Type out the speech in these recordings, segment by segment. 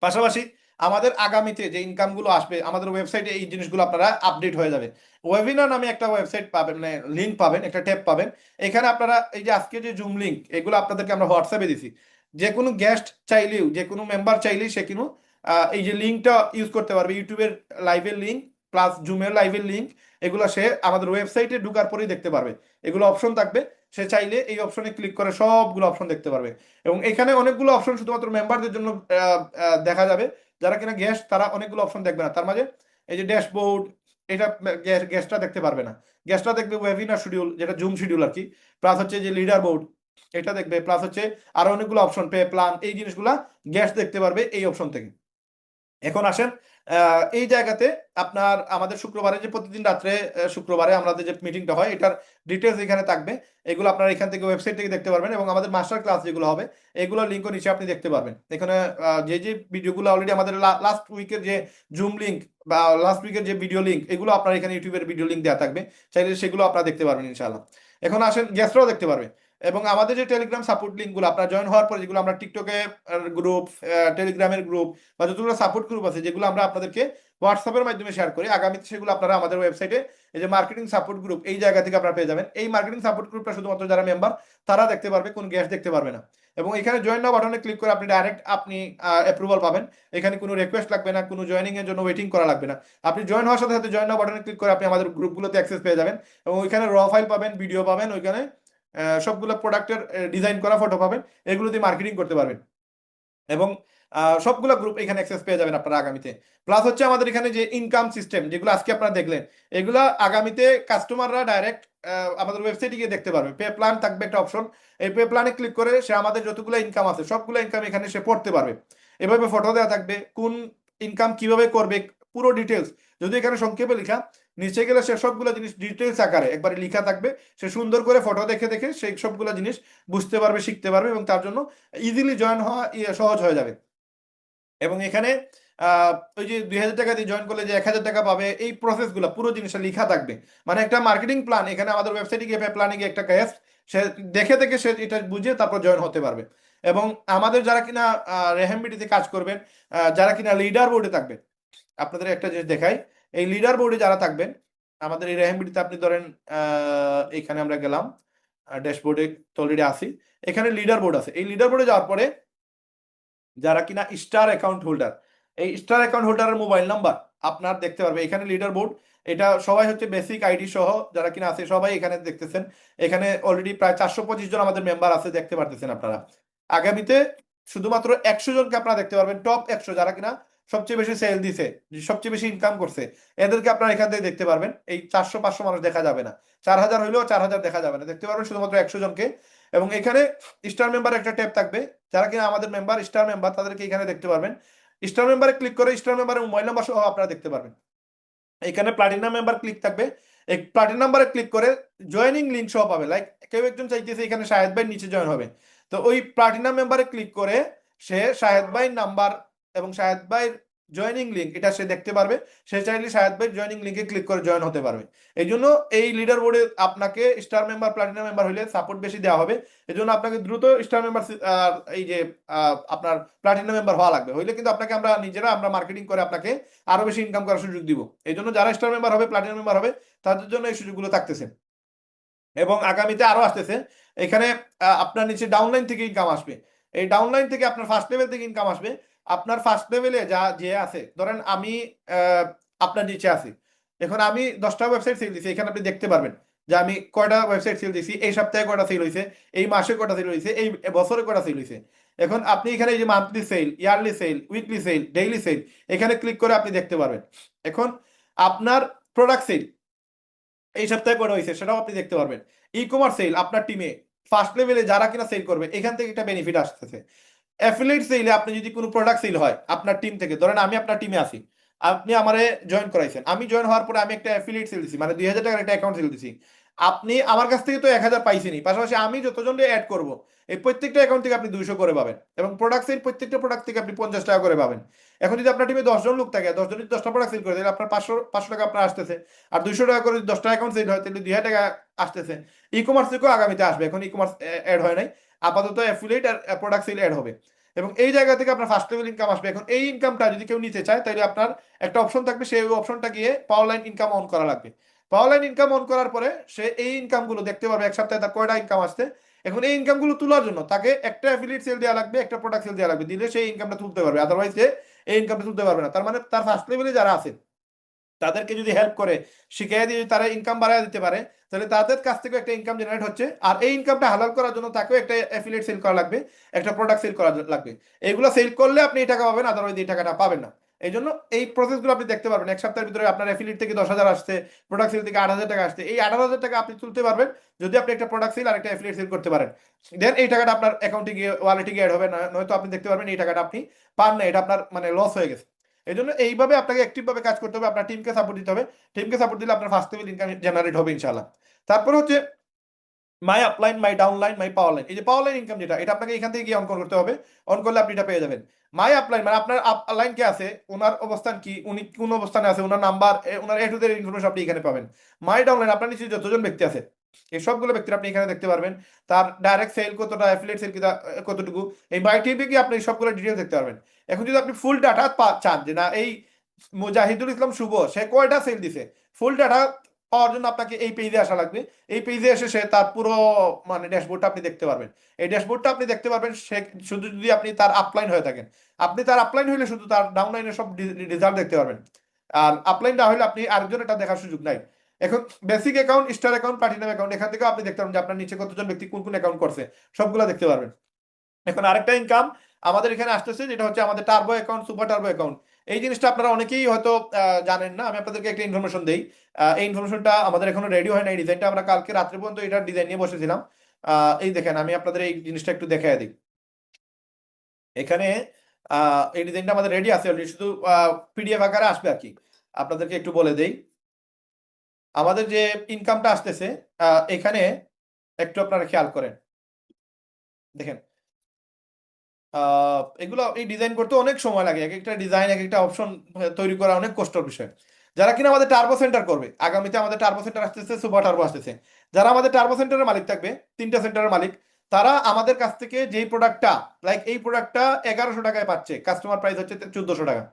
পাশাপাশি আমাদের আগামীতে যে ইনকামগুলো আসবে আমাদের ওয়েবসাইটে এই জিনিসগুলো আপনারা আপডেট হয়ে যাবে। ওয়েবিনার নামে একটা ওয়েবসাইট পাবেন, মানে লিঙ্ক পাবেন, একটা ট্যাব পাবেন। এখানে আপনারা এই যে আজকে যে জুম লিঙ্ক এগুলো আপনাদেরকে আমরা হোয়াটসঅ্যাপে দিছি। যে কোনো গেস্ট চাইলেও, যে কোনো মেম্বার চাইলেই সে কিন্তু এই যে লিঙ্কটা ইউজ করতে পারবে, ইউটিউবের লাইভের লিঙ্ক প্লাস জুমের লাইভের লিঙ্ক, এগুলো সে আমাদের ওয়েবসাইটে ঢুকার পরেই দেখতে পারবে। এগুলো অপশন থাকবে, সে চাইলে এই অপশনে ক্লিক করে সবগুলো অপশন দেখতে পারবে। এবং এখানে অনেকগুলো অপশন শুধুমাত্র মেম্বারদের জন্য দেখা যাবে। যারা কিনা গেস্ট তারা অনেকগুলো অপশন দেখবে না। তার মাঝে এই যে ড্যাশবোর্ড, এটা গেস্টরা দেখতে পারবে না। গেস্টরা দেখবে ওয়েবিনার শিডিউল, যেটা জুম শিডিউল আর কি, প্লাস হচ্ছে যে লিডার বোর্ড এটা দেখবে, প্লাস হচ্ছে আরো অনেকগুলো অপশন, পে প্ল্যান, এই জিনিসগুলা গেস্ট দেখতে পারবে এই অপশন থেকে। এখন আসেন এই জায়গাতে আপনার আমাদের শুক্রবারে যে প্রতিদিন রাত্রে শুক্রবারে আমাদের যে মিটিংটা হয় এটার ডিটেলস এখানে থাকবে। এগুলো আপনারা এখান থেকে ওয়েবসাইট থেকে দেখতে পারবেন, এবং আমাদের মাস্টার ক্লাস যেগুলো হবে এগুলো লিঙ্কও নিচে আপনি দেখতে পারবেন। এখানে যে যে ভিডিওগুলো অলরেডি আমাদের লাস্ট উইকের যে জুম লিঙ্ক বা লাস্ট উইকের যে ভিডিও লিঙ্ক, এগুলো আপনার এখানে ইউটিউবের ভিডিও লিঙ্ক দেওয়া থাকবে, চাইলে সেগুলো আপনারা দেখতে পারবেন ইনশাআল্লাহ। এখন আসেন গেস্টরাও দেখতে পারবে। এবং আমাদের যে টেলিগ্রাম সাপোর্ট লিঙ্কগুলো আপনারা জয়েন হওয়ার পরে, যেগুলো আমরা টিকটকে গ্রুপ, টেলিগ্রামের গ্রুপ বা যতগুলো সাপোর্ট গ্রুপ আছে যেগুলো আমরা আপনাদেরকে হোয়াটসঅ্যাপের মাধ্যমে শেয়ার করি, আগামীতে সেগুলো আপনারা আমাদের ওয়েবসাইটে এই যে মার্কেটিং সাপোর্ট গ্রুপ এই জায়গা থেকে আপনারা পেয়ে যাবেন। এই মার্কেটিং সাপোর্ট গ্রুপটা শুধুমাত্র যারা মেম্বার তারা দেখতে পারবে, কোন গেস্ট দেখতে পারবে না। এবং এখানে জয়েন নাও বাটনে ক্লিক করে আপনি ডাইরেক্ট আপনি অ্যাপ্রুভাল পাবেন। এখানে কোনো রিকোয়েস্ট লাগবে না, কোনো জয়েনিং এর জন্য ওয়েটিং করা লাগবে না। আপনি জয়েন হওয়ার সাথে সাথে জয়েন নাও বাটনে ক্লিক করে আপনি আমাদের গ্রুপগুলোতে অ্যাক্সেস পেয়ে যাবেন। এবং ওইখানে র ফাইল পাবেন, ভিডিও পাবেন, ওইখানে সবগুলো প্রোডাক্টের ডিজাইন করা ফটো পাবেন, এগুলো দিয়ে মার্কেটিং করতে পারবেন। এবং সবগুলো গ্রুপ এখানে অ্যাক্সেস পেয়ে যাবেন আপনারা আগামীতে। প্লাস হচ্ছে আমাদের এখানে যে ইনকাম সিস্টেম যেগুলো আজকে আপনারা দেখলেন, এগুলা আগামীতে কাস্টমাররা ডাইরেক্ট আমাদের ওয়েবসাইটে গিয়ে দেখতে পারবে। পে প্ল্যান থাকবে একটা অপশন, এই পে প্ল্যানে ক্লিক করে সে আমাদের যতগুলো ইনকাম আছে সবগুলো ইনকাম এখানে সে পড়তে পারবে। এভাবে ফটো দেওয়া থাকবে, কোন ইনকাম কিভাবে করবে পুরো ডিটেলস, যদি এখানে সংক্ষেপে লেখা, নিচে গেলে সে সবগুলো জিনিস ডিটেলস আকারে একবারে লেখা থাকবে। সে সুন্দর করে ফটো দেখে দেখে সেই সবগুলো জিনিস বুঝতে পারবে, শিখতে পারবে, এবং তার জন্য ইজিলি জয়েন হওয়া সহজ হয়ে যাবে। এবং এখানে ওই যে 2,000 টাকা দিয়ে জয়েন করলে যে 1,000 টাকা পাবে, এই প্রসেসগুলো পুরো জিনিসটা লেখা থাকবে। মানে একটা মার্কেটিং প্ল্যান এখানে আমাদের ওয়েবসাইটে গিয়ে প্ল্যানে গিয়ে একটা গেস্ট সে দেখে দেখে সে এটা বুঝে তারপর জয়েন হতে পারবে। এবং আমাদের যারা কিনা রেহেমবিডিতে কাজ করবেন, যারা কিনা লিডার বোর্ডে থাকবেন, আপনাদের একটা জিনিস দেখাই। এই লিডার বোর্ডে যারা থাকবেন আমাদের এই রেহেমবিডিতে, আপনি ধরেন এখানে আমরা গেলাম ড্যাশবোর্ডে, অলরেডি আসি, এখানে লিডার বোর্ড আছে। এই লিডার বোর্ডে যাওয়ার পরে যারা কিনা স্টার অ্যাকাউন্ট হোল্ডার, এই স্টার অ্যাকাউন্ট হোল্ডারের মোবাইল নাম্বার আপনার দেখতে পারবে এখানে লিডার বোর্ড। এটা সবাই হচ্ছে বেসিক আইডি সহ যারা কিনা আছে সবাই এখানে দেখতেছেন। এখানে অলরেডি প্রায় 425 জন আমাদের মেম্বার আছে, দেখতে পারতেছেন আপনারা। আগামীতে শুধুমাত্র 100 জনকে আপনারা দেখতে পারবেন, টপ 100 যারা কিনা সবচেয়ে বেশি সেল দিছে, সবচেয়ে বেশি ইনকাম করছে, এদেরকে আপনারা এখান থেকে দেখতে পারবেন। এই 400-500 মানুষ দেখা যাবে না, 4,000 হইলেও 4,000 দেখা যাবে না, দেখতে পারবেন শুধুমাত্র 100 জনকে। এবং এখানে স্টার মেম্বার একটা ট্যাব থাকবে, যারা কিনা আমাদের মেম্বার স্টার মেম্বার তাদেরকে এখানে দেখতে পারবেন। স্টার মেম্বারে ক্লিক করে স্টার মেম্বারের মোবাইল নাম্বার সহ আপনারা দেখতে পারবেন। এখানে প্লাটিনাম মেম্বার ক্লিক থাকবে, এই প্লাটিনাম নাম্বারে ক্লিক করে জয়েনিং লিঙ্ক সহ পাবে। লাইক কেউ একজন চাইতেছে এখানে শাহেদ ভাই নিচে জয়েন হবে, তো ওই প্লাটিনাম মেম্বারে ক্লিক করে সে শাহেদ ভাই নাম্বার এবং শাহেদ ভাইয়ের জয়েনিং লিঙ্ক এটা সে দেখতে পারবে। সে চাইলে শাহেদ ভাই জয়েনিং লিঙ্কে ক্লিক করে জয়েন হতে পারবে। এই জন্য এই লিডার বোর্ডে আপনাকে স্টার মেম্বার প্লাটিনাম মেম্বার হলে সাপোর্ট বেশি দেওয়া হবে। এই জন্য আপনাকে দ্রুত স্টার মেম্বার, এই যে আপনার প্লাটিনাম মেম্বার হওয়া লাগবে, হইলে কিন্তু আপনাকে আমরা নিজেরা আমরা মার্কেটিং করে আপনাকে আরো বেশি ইনকাম করার সুযোগ দিব। এই জন্য যারা স্টার মেম্বার হবে, প্লাটিনাম মেম্বার হবে, তাদের জন্য এই সুযোগগুলো থাকতেছে। এবং আগামীতে আরো আসতেছে। এখানে আপনার নিচে ডাউনলাইন থেকে ইনকাম আসবে। এই ডাউনলাইন থেকে আপনার ফার্স্ট লেভেল থেকে ইনকাম আসবে। আপনার ফার্স্ট লেভেলে যা যে আছে, ধরেন আমি আপনার নিচে আছি, এখন আমি 10টা ওয়েবসাইট সেল দিছি, এখানে আপনি দেখতে পারবেন যে আমি কয়টা ওয়েবসাইট সেল দিছি, এই সপ্তাহে কয়টা সেল হয়েছে, এই মাসে কয়টা সেল হয়েছে, এই বছরে কয়টা সেল হয়েছে। এখন আপনি এখানে এই যে monthly sale, yearly sale, weekly sale, daily sale, এখানে ক্লিক করে আপনি দেখতে পারবেন। এখন আপনার প্রোডাক্ট সেল এই সপ্তাহে কয়টা হয়েছে সেটাও আপনি দেখতে পারবেন। ই কমার্স সেল আপনার টিমে ফার্স্ট লেভেলে যারা কিনা সেল করবে, এখান থেকে একটা বেনিফিট আসতেছে। অ্যাফিলিয়েট সেলে আপনি যদি কোনো প্রোডাক্ট সেল হয় আপনার টিম থেকে, ধরেন আমি আপনার টিমে আছি, আপনি আমারে জয়েন করাইছেন, আমি জয়েন হওয়ার পরে আমি একটা অ্যাফিলিয়েট সেল দিছি, মানে 2,000 টাকার একটা অ্যাকাউন্ট সেল দিছি। আপনি আমার কাছ থেকে তো 1,000 পাইছেনই, পাশাপাশি আমি যতজন অ্যাড করব এই প্রত্যেকটা অ্যাকাউন্ট থেকে আপনি 200 করে পাবেন, এবং প্রোডাক্ট সেল প্রত্যেকটা প্রোডাক্ট থেকে আপনি 50 টাকা করে পাবেন। এখন যদি আপনার টিমে 10 জন লোক থাকে, 10 জন যদি 10টা প্রোডাক্ট সেল করে, তাহলে আপনার 500 টাকা আপনার আসতেছে। আর 200 টাকা করে যদি 10টা অ্যাকাউন্ট সেল হয়, তাহলে 2,000 টাকা আসতেছে। ই কমার্স থেকেও আগামীতে আসবে, এখন ই কমার্স অ্যাড হয় নাই, আপাতত অ্যাফিলিয়েট আর প্রোডাক্ট সেল অ্যাড হবে। এবং এই জায়গা থেকে আপনার ফার্স্ট লেভেল ইনকাম আসবে। এখন এই ইনকামটা যদি কেউ নিতে চায় তাহলে আপনার একটা অপশন থাকবে, সেই অপশনটা গিয়ে পাওয়ার লাইন ইনকাম অন করা লাগবে। পাওয়ার লাইন ইনকাম অন করার পরে সে এই ইনকামগুলো দেখতে পারবে এক সপ্তাহে তার কয়টা ইনকাম আসছে। এখন এই ইনকামগুলো তোলার জন্য তাকে একটা অ্যাফিলিয়েট সেল দেওয়া লাগবে, একটা প্রোডাক্ট সেল দেওয়া লাগবে, দিলে সেই ইনকামটা তুলতে পারবে, আদারওয়াইজ সে এই ইনকামটা তুলতে পারবে না। তার মানে তার ফার্স্ট লেভেলে যারা আছে তাদেরকে যদি হেল্প করে শিখিয়ে দিয়ে তারা ইনকাম বাড়ায় দিতে পারে, তাহলে তাদের কাছ থেকে একটা ইনকাম জেনারেট হচ্ছে। আর এই ইনকামটা হালাল করার জন্য তাকেও একটা অ্যাফিলিয়েট সেল করা লাগবে, একটা প্রোডাক্ট সেল করা লাগবে। এইগুলো সেল করলে আপনি এই টাকা পাবেন, আদারওয়াইজ এই টাকাটা পাবেন না। এই জন্য এই প্রসেসগুলো আপনি দেখতে পারবেন। এক সপ্তাহের ভিতরে আপনার অ্যাফিলিয়েট থেকে 10,000 আসছে, প্রোডাক্ট সেল থেকে 8,000 টাকা আসছে। এই 18,000 টাকা আপনি তুলতে পারবেন যদি আপনি একটা প্রোডাক্ট সেল আর একটা অ্যাফিলিয়েট সেল করতে পারেন। দেন এই টাকাটা আপনার অ্যাকাউন্টে গিয়ে ওয়ালেটে গিয়ে অ্যাড হবে না, নয়তো আপনি দেখতে পারবেন এই টাকাটা আপনি পান না, এটা আপনার মানে লস হয়ে গেছে। এই জন্য এইভাবে আপনাকে অ্যাক্টিভ ভাবে কাজ করতে হবে, আপনার টিমকে সাপোর্ট দিতে হবে। টিমকে সাপোর্ট দিলে আপনার ফার্স্ট লেভেল ইনকাম জেনারেট হবে ইনশাআল্লাহ। তারপর হচ্ছে মাই আপলাইন, মাই ডাউনলাইন, মাই পাওয়ার লাইন। এই যে পাওয়ার লাইন ইনকাম যেটা, এটা আপনাকে এখান থেকে গিয়ে অন করতে হবে। অন করলে আপনি এটা পেয়ে যাবেন। মাই আপলাইন মানে আপনার আপলাইন কে আছে, ওনার অবস্থান কি, উনি কোন অবস্থানে আছে, ওনার number, owner A to Z information আপনি এখানে পাবেন। মাই ডাউনলাইন আপনার নিচে যতজন ব্যক্তি আছে এই সবগুলো ব্যক্তির আপনি এখানে দেখতে পারবেন। তার ডাইরেক্ট সেল কতটা, অ্যাফিলিয়েট সেল কতটুকু, এই মাই টিপে কি আপনি সবগুলো ডিটেলস দেখতে পারবেন। এখন যদি আপনি ফুল ডাটা চান যে না এই মুজাহিদুল ইসলাম শুভ সে কয়টা সেল দিছে, ফুল ডাটা পাওয়ার জন্য আপনাকে এই পেজে আসা লাগবে। এই পেজে এসে সে তার পুরো মানে ড্যাশবোর্ডটা আপনি দেখতে পারবেন। এই ড্যাশবোর্ডটা আপনি দেখতে পারবেন সে শুধু যদি আপনি তার আপলাইন হয়ে থাকেন। আপনি তার আপলাইন হইলে শুধু তার ডাউনলাইনের সব রেজাল্ট দেখতে পারবেন। আর আপলাইন না হলে আপনি আরেকজন এটা দেখার সুযোগ নাই। এখন basic account, star account, platinum account, এখান থেকে আপনি দেখতে পারবেন যে আপনার নিচে কতজন ব্যক্তি কোন কোন অ্যাকাউন্ট করছে, সবগুলো দেখতে পারবেন। এখন আরেকটা ইনকাম আমাদের এখানে আসতেছে, যেটা হচ্ছে আমাদের turbo account, super turbo account. এই জিনিসটা আপনারা অনেকেই হয়তো জানেন না, আমি আপনাদেরকে একটা ইনফরমেশন দেই। এই ইনফরমেশনটা আমাদের এখনো রেডি হয় না, এই ডিজাইনটা আমরা কালকে রাত্রে পর্যন্ত এটার ডিজাইন নিয়ে বসেছিলাম। এই দেখেন আমি আপনাদের এই জিনিসটা একটু দেখাই দিই। এখানে এই ডিজাইনটা আমাদের রেডি আছে অলরেডি, শুধু পিডিএফ আকারে আসবে আর কি। আপনাদেরকে একটু বলে দেই আমাদের যে ইনকামটা আসতেছে। এখানে একটু আপনারা খেয়াল করেন, দেখেন এগুলো এই ডিজাইন করতে অনেক সময় লাগে, এক একটা ডিজাইন, এক একটা অপশন তৈরি করা অনেক কষ্টের বিষয়। যারা কিনা আমাদের টার্বো সেন্টার করবে, আগামীতে আমাদের টার্বো সেন্টার আসতেছে, সুপার টার্বো আসতেছে, যারা আমাদের টার্বো সেন্টারের মালিক থাকবে, 3টা সেন্টারের মালিক, তারা আমাদের কাছ থেকে যেই প্রোডাক্টটা, লাইক এই প্রোডাক্টটা 1100 টাকায় পাচ্ছে, কাস্টমার প্রাইস হচ্ছে 1400 টাকা,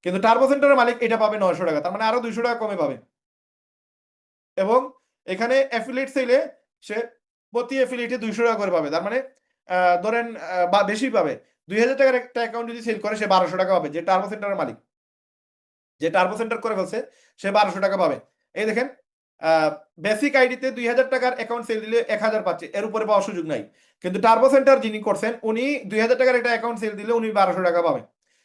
কিন্তু টার্বো সেন্টারের মালিক এটা পাবে 900 টাকা, তার মানে আরো 200 টাকা কমে পাবে। এবং এখানে অ্যাফিলিয়েট সেলে সে প্রতি অ্যাফিলিয়েটে 200 টাকা করে পাবে, তার মানে ধরেন বা বেশি পাবে। 2,000 টাকার একটা অ্যাকাউন্ট যদি সেল করে সে 1200 টাকা পাবে, যে টার্বো সেন্টারের মালিক, যে টার্বো সেন্টার করে ফেলছে সে 1200 টাকা পাবে। এই দেখেন বেসিক আইডিতে 2,000 টাকার অ্যাকাউন্ট সেল দিলে 1,000 পাচ্ছে, এর উপরে পাওয়ার সুযোগ নাই। কিন্তু টার্বো সেন্টার যিনি করছেন উনি 2,000 টাকার একটা অ্যাকাউন্ট সেল দিলে উনি 1200 টাকা পাবে।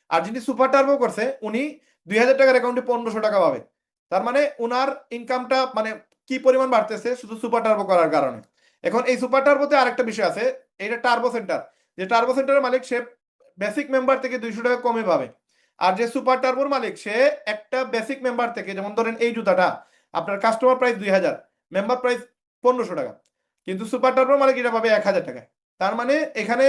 আর যিনি সুপার টার্বো করছে উনি 2,000 টাকার অ্যাকাউন্টে 1500 টাকা পাবে। তার মানে উনার ইনকামটা মানে কি পরিমাণ বাড়তেছে শুধু সুপার টার্বো করার কারণে। এখন এই সুপার টার্বোতে আরেকটা বিষয় আছে, এটা টার্বো সেন্টার, যে টার্বো সেন্টারের মালিক সে বেসিক মেম্বার থেকে 200 টাকা কমে পাবে। আর যে সুপার টার্বোর মালিক সে একটা বেসিক মেম্বার থেকে, যেমন ধরেন এই জুতাটা আপনার কাস্টমার প্রাইস 2,000, মেম্বার প্রাইস 1500 টাকা, কিন্তু সুপার টার্বোর মালিক এটা পাবে 1,000 টাকা। তার মানে এখানে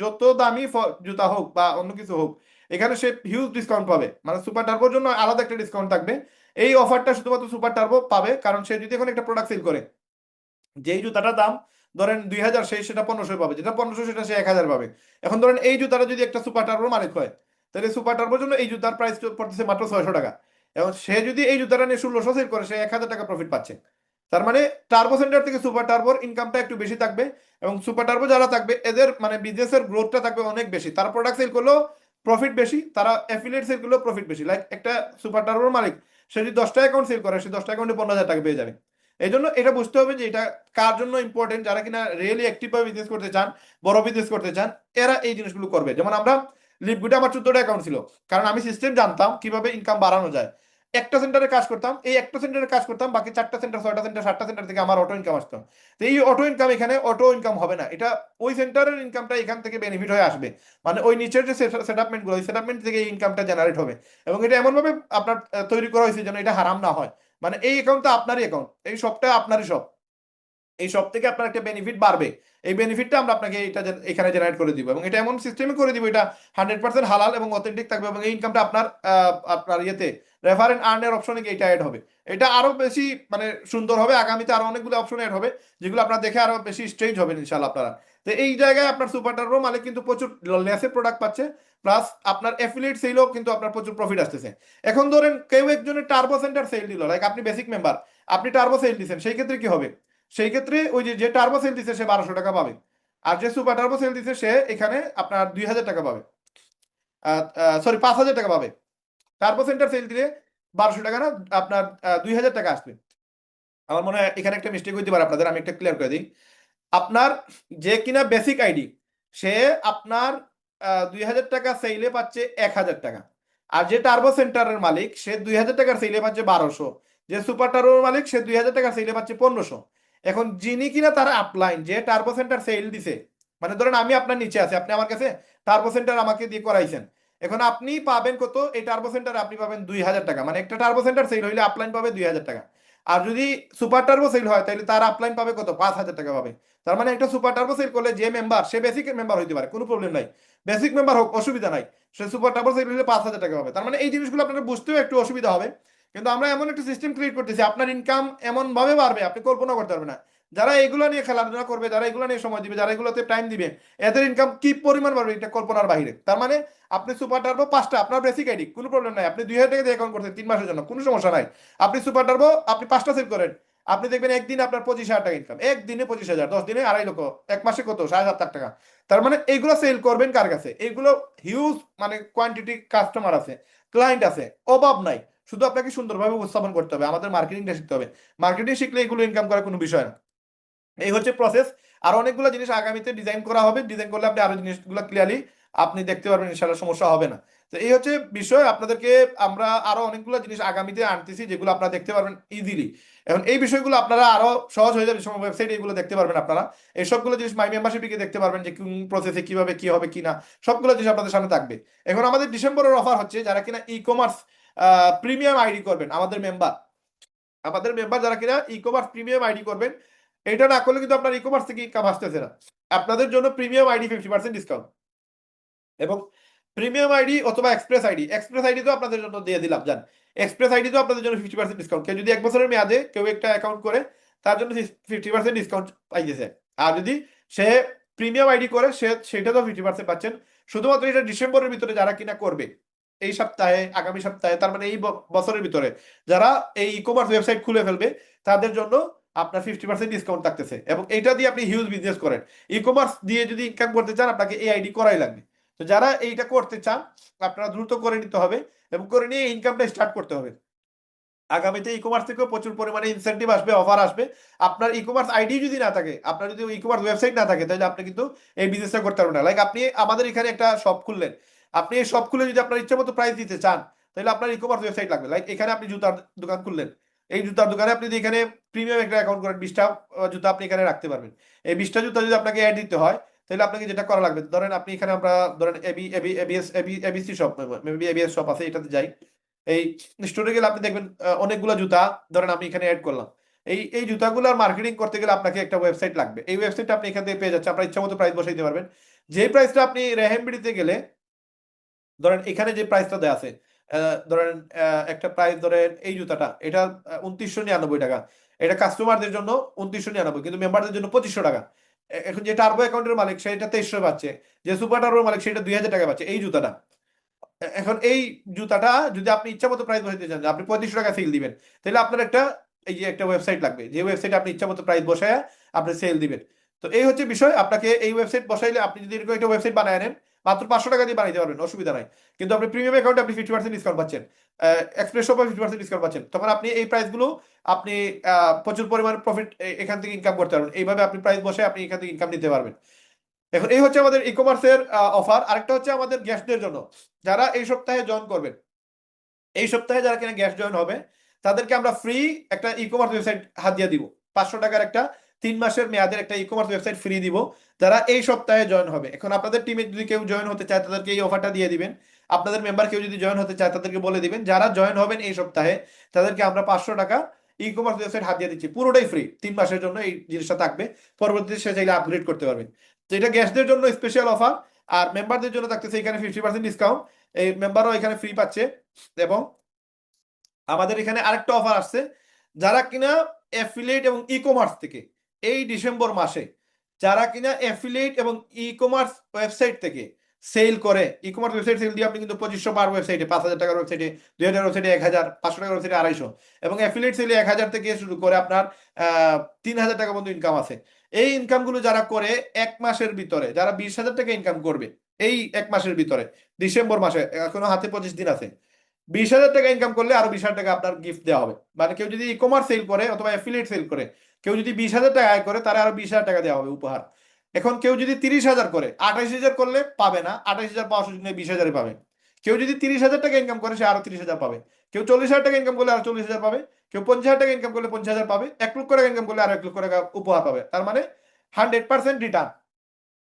যত দামি জুতা হোক বা অন্য কিছু হোক, এখানে সে হিউজ ডিসকাউন্ট পাবে, মানে সুপার টার্বোর জন্য আলাদা একটা ডিসকাউন্ট থাকবে। এই অফারটা শুধুমাত্র সুপার টার্বো পাবে, কারণ সে যদি এখন একটা প্রোডাক্ট সেল করে, যেই জুতাটার দাম ধরেন 2,000, সেই সেটা 1500 পাবে, যেটা 1500 সেটা সে 1,000 পাবে। এখন ধরেন এই জুতাটা যদি একটা সুপার টার্বোর মালিক হয়, তাহলে সুপার টার্বোর জন্য এই জুতার প্রাইস পড়তেছে মাত্র 600 টাকা। এবং সে যদি এই জুতাটা নিয়ে 1600 সেল করে সে 1,000 টাকা প্রফিট পাচ্ছে। তার মানে টার্বো সেন্টার থেকে সুপার টার্বোর ইনকামটা একটু বেশি থাকবে, এবং সুপার টার্বো যারা থাকবে এদের মানে বিজনেসের গ্রোথটা থাকবে অনেক বেশি, তারা প্রোডাক্ট সেল করলেও প্রফিট বেশি, তারা অ্যাফিলিয়েট সেল করলেও প্রফিট বেশি। লাইক একটা সুপার টার্বোর মালিক সে যদি 10টা অ্যাকাউন্ট সেল করে, সে 10টা অ্যাকাউন্টে 15,000 টাকা পেয়ে যাবে। এই জন্য এটা বুঝতে হবে যে এটা কার জন্য ইম্পর্টেন্ট, যারা কিনা রিয়েলি অ্যাক্টিভ ভাবে বিজনেস করতে চান, বড় বিজনেস করতে চান, এরা এই জিনিসগুলো করবে। যেমন আমরা লিপগুডে আমার 14টা অ্যাকাউন্ট ছিল, কারণ আমি সিস্টেম জানতাম কিভাবে ইনকাম বাড়ানো যায়। একটা সেন্টারে কাজ করতাম, এই একটা সেন্টারে কাজ করতাম, বাকি 4টা সেন্টার, 6টা সেন্টার, 7টা সেন্টার থেকে আমার অটো ইনকাম আসতো। তো এই অটো ইনকাম এখানে অটো ইনকাম হবে না, এটা ওই সেন্টারের ইনকামটা এখান থেকে বেনিফিট হয়ে আসবে। মানে ওই নিচের যে সেটআপমেন্ট গুলো, ওই সেটআপমেন্ট থেকে এই ইনকামটা জেনারেট হবে। এবং এটা এমন ভাবে আপনার তৈরি করা হয়েছে যেন এটা হারাম না হয়। মানে এই অ্যাকাউন্টটা আপনারই অ্যাকাউন্ট, এই সবটা আপনারই সব, এই সব থেকে আপনার একটা বেনিফিট বাড়বে। এই বেনিফিটটা আমরা আপনাকে এটা এখানে জেনারেট করে দিব, এবং এটা এমন সিস্টেমে করে দিব এটা 100% হালাল এবং অথেন্টিক থাকবে, এবং এই ইনকামটা আপনার আপনার ইয়েতে রেফার এন্ড আর্নের অপশনে এটা অ্যাড হবে। এটা আরো বেশি মানে সুন্দর হবে, আগামীতে আরো অনেকগুলো অপশন অ্যাড হবে যেগুলো আপনারা দেখে আরো বেশি স্ট্রেঞ্জ হবেন ইনশাআল্লাহ আপনারা। তো এই জায়গায় আপনার সুপার টার্বো মালিক কিন্তু প্রচুর লেসে প্রোডাক্ট পাচ্ছে, প্লাস আপনার অ্যাফিলিয়েট সেলও কিন্তু আপনার প্রচুর প্রফিট আসতেছে। এখন ধরেন কেউ একজনের টার্বো সেন্টার সেল দিল, লাইক আপনি বেসিক মেম্বার, আপনি টার্বো সেল দিচ্ছেন, সেই ক্ষেত্রে কি হবে? সেই ক্ষেত্রে ওই যে টার্বো সেল দিচ্ছে সে 1200 টাকা পাবে, আর যে সুপার টার্বো সেল দিচ্ছে সে এখানে আপনার 2000 টাকা পাবে, সরি 5000 টাকা পাবে। টার্বো সেন্টার সেল দিলে 1200 টাকা না, আপনার 2000 টাকা আসবে। আমার মনে হয় এখানে একটা মিস্টেক হইতে পারে আপনাদের, আমি একটা ক্লিয়ার করে দিই। আপনার যে কিনা বেসিক আইডি, সে আপনার 2000 টাকা সেইলে পাচ্ছে 1000 টাকা, আর যে টার্বো সেন্টারের মালিক সে 2000 টাকার সেইলে পাচ্ছে 1200, যে সুপার টার্বোর মালিক সে 2000 টাকার সেইলে পাচ্ছে 1500। এখন যিনি কিনা তার আপলাইন যে টার্বো সেন্টার সেল দিছে, মানে ধরেন আমি আপনার নিচে আছি, আপনি আমার কাছে টার্বো সেন্টার আমাকে দিয়ে করাইছেন, এখন আপনি পাবেন কত? এই টার্বো সেন্টার আপনি পাবেন 2000 টাকা, মানে একটা টার্বো সেন্টার সেল হইলে আপলাইন পাবে 2000 টাকা। আর যদি সুপার টার্বো সেল হয় তাহলে তার আপলাইন পাবে কত? 5000 টাকা পাবে। তার মানে একটা সুপার টার্বো সেল করলে যে মেম্বার, সে বেসিক মেম্বার হইতে পারে, কোনো প্রবলেম নাই, বেসিক মেম্বার হোক অসুবিধা নাই, সে সুপার টার্বো সেল হলে 5000 টাকা পাবে। তার মানে এই জিনিসগুলো আপনার বুঝতেও একটু অসুবিধা হবে, কিন্তু আমরা এমন একটা সিস্টেম ক্রিয়েট করতেছি আপনার ইনকাম এমন ভাবে বাড়বে আপনি কল্পনা করতে পারবেন না। যারা এগুলো নিয়ে খেলাধুলা করবে, যারা এগুলো নিয়ে সময় দিবে, যারা এগুলোতে টাইম দিবে, এদের ইনকাম কি পরিমাণ বাড়বে এটা কল্পনার বাইরে। তার মানে আপনি সুপার টার্বো 5টা, আপনার বেসিক আইডি, কোনো প্রবলেম নাই, আপনি 2000 টাকা দিয়ে অ্যাকাউন্ট করছেন 3 মাসের জন্য, কোনো সমস্যা নাই। আপনি সুপার টার্বো আপনি 5টা সেল করেন, আপনি দেখবেন একদিনে আপনার 25,000 টাকা ইনকাম, একদিনে 25,000, 10 দিনে 2.5 লক্ষ, এক মাসে কত? 7,500 টাকা। তার মানে এইগুলো সেল করবেন কার কাছে? এইগুলো হিউজ মানে কোয়ান্টিটি কাস্টমার আছে, ক্লায়েন্ট আছে, অভাব নাই। শুধু আপনাকে সুন্দরভাবে উপস্থাপন করতে হবে, আমাদের মার্কেটিংটা শিখতে হবে। মার্কেটিং শিখলে এগুলো ইনকাম করার কোনো বিষয় না। এই হচ্ছে প্রসেস। আর অনেকগুলো জিনিস আগামীতে ডিজাইন করা হবে, ডিজাইন করলে আপনি আরো জিনিসগুলো ক্লিয়ারলি আপনি দেখতে পারবেন, ইনশাআল্লাহ সমস্যা হবে না। তো এই হচ্ছে বিষয়, আপনাদেরকে আমরা আরো অনেকগুলো জিনিস আগামীতে আনতেছি যেগুলো আপনারা দেখতে পারবেন ইজিলি। এখন এই বিষয়গুলো আপনারা আরো সহজ হয়ে যাবে, সময় ওয়েবসাইটে এগুলো দেখতে পারবেন আপনারা। এই সবগুলো জিনিস মাই মেম্বারশিপে গিয়ে দেখতে পারবেন যে কোন প্রসেসে কিভাবে কি হবে কি না, সবগুলো জিনিস আপনাদের সামনে থাকবে। এখন আমাদের ডিসেম্বরের অফার হচ্ছে, যারা কিনা ই কমার্স প্রিমিয়াম আইডি করবেন, আমাদের মেম্বার যারা কিনা ই কমার্স প্রিমিয়াম আইডি করবেন, এটা না করলে কিন্তু আপনার ই কমার্স থেকে ইনকাম আসতেছে না। আপনাদের জন্য প্রিমিয়াম আইডি 50% ডিসকাউন্ট, এবং প্রিমিয়াম আইডি অথবা এক্সপ্রেস আইডি, এক্সপ্রেস আইডি তো আপনাদের জন্য দিয়ে দিলাম জান, এক্সপ্রেস আইডি তো আপনাদের জন্য 50% ডিসকাউন্ট। কেউ যদি 1 বছরের মেয়াদে কেউ একটা অ্যাকাউন্ট করে, তার জন্য 50% ডিসকাউন্ট পাইতেছে। আর যদি সে প্রিমিয়াম আইডি করে, সেটা তো 50% পাচ্ছেন। শুধুমাত্র এটা ডিসেম্বরের ভিতরে যারা কিনা করবে, এই সপ্তাহে, আগামী সপ্তাহে, তার মানে এই বছরের ভিতরে যারা এই ই কমার্স ওয়েবসাইট খুলে ফেলবে, তাদের জন্য আপনার 50% ডিসকাউন্ট থাকতেছে। এবং এইটা দিয়ে আপনি হিউজ বিজনেস করেন, ই কমার্স দিয়ে যদি ইনকাম করতে চান, আপনাকে এই আইডি করাই লাগবে। তো যারা এইটা করতে চান, আপনারা দ্রুত করে নিতে হবে, এবং করে নিয়ে ইনকামটা স্টার্ট করতে হবে। আগামীতে ই কমার্স থেকেও প্রচুর পরিমাণে ইনসেন্টিভ আসবে, অফার আসবে। আপনার ই কমার্স আইডি যদি না থাকে, আপনার যদি ই কমার্স ওয়েবসাইট না থাকে, তাহলে আপনি কিন্তু এই বিজনেসটা করতে পারবেন না। লাইক আপনি আমাদের এখানে একটা শপ খুললেন, আপনি এই শপ খুলে যদি আপনার ইচ্ছা মতো প্রাইস দিতে চান, তাহলে আপনার ই কমার্স ওয়েবসাইট লাগবে। লাইক এখানে আপনি জুতার দোকান খুললেন, এই জুতার দোকানে আপনি যদি এখানে প্রিমিয়াম একটা অ্যাকাউন্ট করেন, 20টা জুতা আপনি এখানে রাখতে পারবেন। এই 20টা জুতা যদি আপনাকে অ্যাড দিতে হয়, তাহলে আপনাকে যেটা করা লাগবে, ধরেন আপনি এখানে, আমরা ধরেন ABS shop, maybe ABS shop আছে, এটাতে যাই। এই স্টোরে গেলে আপনি দেখবেন অনেকগুলো জুতা, ধরেন আমি এখানে অ্যাড করলাম। এই জুতাগুলোর মার্কেটিং করতে গেলে আপনাকে একটা ওয়েবসাইট লাগবে। এই ওয়েবসাইটটা আপনি এখান থেকে পেয়ে যাচ্ছেন, আপনার ইচ্ছা মতো প্রাইস বসাইতে পারবেন। যে প্রাইসটা আপনি রেহেমবিডিতে গেলে, ধরেন এখানে যে প্রাইসটা দেওয়া আছে, ধরেন একটা প্রাইস, ধরেন এই জুতাটা, এটা 2999 টাকা, এটা কাস্টমারদের জন্য 2999, কিন্তু মেম্বারদের জন্য 2500 টাকা। এখন যে টার্বো অ্যাকাউন্টের মালিক সেটা 2300 পাচ্ছে, যে সুপার টার্বোর মালিক সেটা 2000 টাকা পাচ্ছে এই জুতাটা। এখন এই জুতাটা যদি আপনি ইচ্ছা মতো প্রাইস বসাইতে চান, যে আপনি 3500 টাকা সেল দিবেন, তাহলে আপনার একটা এই যে একটা ওয়েবসাইট লাগবে, যে ওয়েবসাইটে আপনি ইচ্ছা মতো প্রাইস বসায় আপনি সেল দিবেন। তো এই হচ্ছে বিষয়, আপনাকে এই ওয়েবসাইট বসাইলে, আপনি যদি এরকম একটা ওয়েবসাইট বানায় নেন, মাত্র 500 টাকা দিয়ে বানাইতে পারবেন, অসুবিধা নাই। কিন্তু আপনি প্রিমিয়াম অ্যাকাউন্টে আপনি 50% ডিসকাউন্ট পাচ্ছেন, এক্সপ্রেস শপে 50% ডিসকাউন্ট পাচ্ছেন, তখন আপনি এই প্রাইসগুলো আপনি প্রচুর পরিমাণ প্রফিট এখান থেকে ইনকাম করতে পারবেন। এইভাবে আপনি প্রাইস বসে আপনি এখান থেকে ইনকাম নিতে পারবেন। এখন এই হচ্ছে আমাদের ই কমার্সের অফার। আরেকটা হচ্ছে আমাদের গেস্টদের জন্য, যারা এই সপ্তাহে জয়েন করবেন, এই সপ্তাহে যারা কিনা গ্যাস জয়েন হবে, তাদেরকে আমরা ফ্রি একটা ই কমার্স ওয়েবসাইট হাত দিয়ে দিব। 500 টাকার একটা 3 মাসের মেয়াদের একটা ই কমার্স ওয়েবসাইট ফ্রি দিব, যারা এই সপ্তাহে জয়েন হবে। এখন আপনাদের টিমে যদি কেউ জয়েন হতে চায়, তাদেরকে এই অফারটা দিয়ে দিবেন। আপনাদের মেম্বার কেউ যদি জয়েন হতে চায়, তাদেরকে বলে দিবেন, যারা জয়েন হবেন এই সপ্তাহে, তাদেরকে আমরা 500 টাকা ই কমার্স ওয়েবসাইট হাত দিয়ে দিচ্ছি, পুরোটাই ফ্রি 3 মাসের জন্য এই জিনিসটা থাকবে। পরবর্তীতে সে চাইলে আপগ্রেড করতে পারবেন। তো এটা গ্যাসদের জন্য স্পেশাল অফার, আর মেম্বারদের জন্য থাকতেছে এখানে 50% ডিসকাউন্ট, এই মেম্বারও এখানে ফ্রি পাচ্ছে। এবং আমাদের এখানে আরেকটা অফার আসছে, যারা কিনা অ্যাফিলিয়েট এবং ই কমার্স থেকে এই ডিসেম্বর মাসে যারা কিনা অ্যাফিলিয়েট এবং ই কমার্স ওয়েবসাইট থেকে সেল করে, ই কমার্স ওয়েবসাইট সেল দিয়ে আপনি কিন্তু 2500 পার ওয়েবসাইটে, 5000 টাকার ওয়েবসাইটে, 2000 ওয়েবসাইটে 1000, 500 টাকার ওয়েবসাইটে 250, এবং অ্যাফিলিয়েট সেলে 1000 থেকে শুরু করে আপনার 3000 টাকা পর্যন্ত ইনকাম আছে। এই ইনকামগুলো যারা করে এক মাসের ভিতরে, যারা 20,000 টাকা ইনকাম করবে এই এক মাসের ভিতরে, ডিসেম্বর মাসে এখনো হাতে 25 দিন আছে, 20,000 টাকা ইনকাম করলে আরো 20,000 টাকা আপনার গিফট দেওয়া হবে। মানে কেউ যদি ই কমার্স সেল করে অথবা অ্যাফিলিয়েট সেল করে, কেউ যদি 20,000 টাকা আয় করে, তারা আরো 20,000 টাকা দেওয়া হবে উপহার। এখন কেউ যদি 30,000 করে, 28,000 করলে পাবে না, 28,000 পাওয়ার সুযোগ নেই, 20,000 পাবে। কেউ যদি 30,000 টাকা ইনকাম করে, সে আরো 30,000 পাবে। কেউ 40,000 টাকা ইনকাম করলে আরো 40,000 পাবে। কেউ 50,000 টাকা ইনকাম করলে 50,000 পাবে। 1 লক্ষ টাকা ইনকাম করলে আরো 1 লক্ষ টাকা উপহার পাবে। তার মানে 100% রিটার্ন।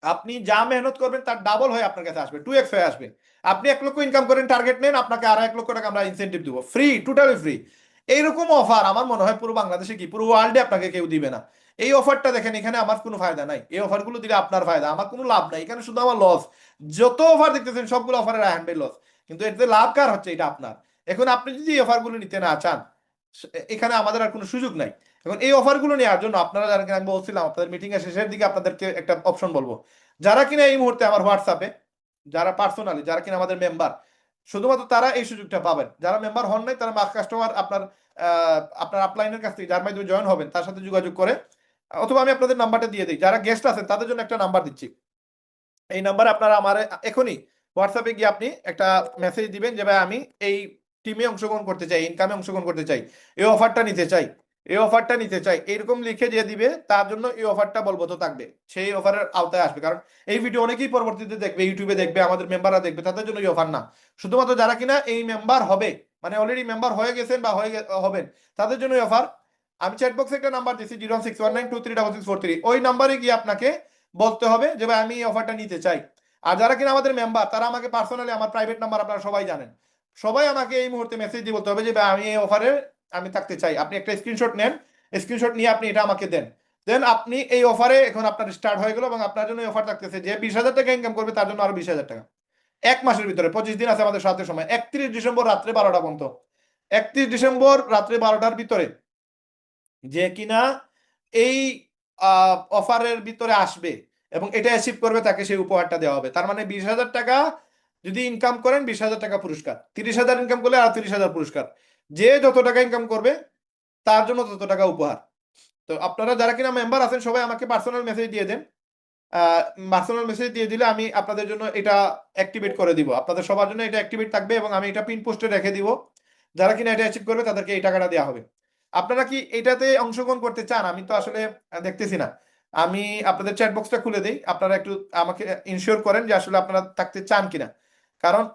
আপনি যা মেহনত করবেন তার ডাবল হয়ে আপনার কাছে আসবে, 2x হয়ে আসবে। আপনি 1 লক্ষ ইনকাম করেন, টার্গেট নেন, আপনাকে আরো 1 লক্ষ টাকা আমরা ইনসেন্টিভ দিব, ফ্রি, টোটালি ফ্রি। এইরকম অফার আমার মনে হয় পুরো বাংলাদেশে কি পুরো ওয়ার্ল্ডে আপনাকে কেউ দিবে না। এই অফারটা দেখেন, এখানে আমার কোনো ফায়দা নাই, এই অফারগুলো দিলে আপনার ফায়দা, আমার কোনো লাভ নাই, এখানে শুধু আমার লস। যত অফার দেখতেছেন সবগুলো অফারের হ্যান্ড বাই লস, কিন্তু এতে লাভ কার হচ্ছে, এটা আপনার। এখন আপনি যদি এই অফারগুলো নিতে না চান, এখানে আমাদের আর কোনো সুযোগ নাই। এখন এই অফারগুলো নেওয়ার জন্য আপনারা, যারা কিনা আমি বলছিলাম আপনাদের মিটিং এর শেষের দিকে আপনাদেরকে একটা অপশন বলবো, যারা কিনা এই মুহূর্তে আমার হোয়াটসঅ্যাপে, যারা পার্সোনালি, যারা কিনা আমাদের মেম্বার, শুধুমাত্র তারা এই সুযোগটা পাবেন। যারা মেম্বার হন নাই, তারা মাস কাস্টমার আপনার আপলাইনের কাছ থেকে যার মাধ্যমে জয়েন হবেন তার সাথে যোগাযোগ করে, অথবা আমি আপনাদের নাম্বারটা দিয়ে দিই, যারা গেস্ট আছেন তাদের জন্য একটা নাম্বার দিচ্ছি। এই নাম্বারে আপনারা আমার এখনই হোয়াটসঅ্যাপে গিয়ে আপনি একটা মেসেজ দিবেন যে ভাই আমি এই টিমে অংশগ্রহণ করতে চাই, ইনকামে অংশগ্রহণ করতে চাই, এই অফারটা নিতে চাই, এই অফারটা নিতে চাই, এরকম লিখে যে দিবে তার জন্য এই অফারটা বলবো তো থাকবে, সেই অফারের আওতায় আসবে। কারণ এই ভিডিও অনেকেই পরবর্তীতে দেখবে, ইউটিউবে দেখবে, আমাদের মেম্বাররা দেখবে, তাদের জন্য এই অফার না। শুধুমাত্র যারা কিনা এই মেম্বার হবে, মানে অলরেডি মেম্বার হয়ে গেছেন বা হবেন, তাদের জন্য এই অফার। আমি চ্যাট বক্সে একটা নাম্বার দিচ্ছি, 06192366643, ওই নাম্বারে গিয়ে আপনাকে বলতে হবে যে ভাই আমি এই অফারটা নিতে চাই। আর যারা কিনা আমাদের মেম্বার, তারা আমাকে পার্সোনালি, আমার প্রাইভেট নাম্বার আপনারা সবাই জানেন, সবাই আমাকে এই মুহূর্তে মেসেজ দিয়ে বলতে হবে যে ভাই আমি এই অফারে আমি থাকতে চাই। আপনি একটা স্ক্রিনশট নেন, স্ক্রিনশট নিয়ে আপনি এটা আমাকে দেন, দেন আপনি এই অফারে, এখন আপনার স্টার্ট হয়ে গেল এবং আপনার জন্য অফার থাকতেছে যে 20,000 টাকা ইনকাম করবে তার জন্য আরো 20,000 টাকা। এক মাসের ভিতরে 25 দিন আছে আমাদের সাথে সময়, 31 ডিসেম্বর রাত্রে 12টা পর্যন্ত। 31 ডিসেম্বর রাত্রে 12টার ভিতরে যে কিনা এই অফারের ভিতরে আসবে এবং এটা অ্যাচিভ করবে, তাকে সেই উপহারটা দেওয়া হবে। তার মানে 20,000 টাকা যদি ইনকাম করেন, 20,000 টাকা পুরস্কার, 30,000 ইনকাম করলে আর 30,000 পুরস্কার, যে যত টাকা ইনকাম করবে তার জন্য তত টাকা উপহার। তো আপনারা যারা কিনা মেম্বার আছেন সবাই আমাকে পার্সোনাল মেসেজ দিয়ে দেন। পার্সোনাল মেসেজ দিয়ে দিলে আমি আপনাদের জন্য এটা অ্যাক্টিভেট করে দিব, আপনাদের সবার জন্য এটা অ্যাক্টিভেট থাকবে এবং আমি এটা পিন পোস্টে রেখে দিব। যারা কিনা এটা অ্যাচিভ করবে তাদেরকে এই টাকাটা দেওয়া হবে। আপনারা কি এটাতে অংশগ্রহণ করতে চান? আমি তো আসলে দেখতেছি না। আমি আপনাদের চ্যাট বক্সটা খুলে দিই, আপনারা একটু আমাকে ইনশিওর করেন যে আসলে আপনারা থাকতে চান কিনা। কারণ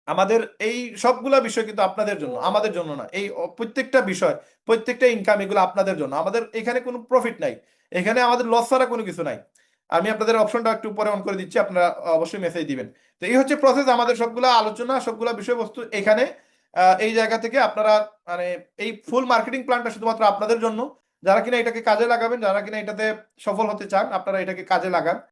আমাদের এই সবগুলা বিষয় কিন্তু আপনাদের জন্য, আমাদের জন্য না। এই প্রত্যেকটা বিষয়, প্রত্যেকটা ইনকাম, এগুলো আপনাদের জন্য। আমাদের এখানে কোনো প্রফিট নাই, এখানে আমাদের লস ছাড়া কোনো কিছু নাই। আমি আপনাদের অপশনটা একটু পরে অন করে দিচ্ছি, আপনারা অবশ্যই মেসেজ দিবেন। তো এই হচ্ছে প্রসেস, আমাদের সবগুলা আলোচনা, সবগুলা বিষয়বস্তু এখানে। এই জায়গা থেকে আপনারা, মানে এই ফুল মার্কেটিং প্ল্যানটা শুধুমাত্র আপনাদের জন্য, যারা কিনা এটাকে কাজে লাগাবেন, যারা কিনা এটাতে সফল হতে চান, আপনারা এটাকে কাজে লাগান।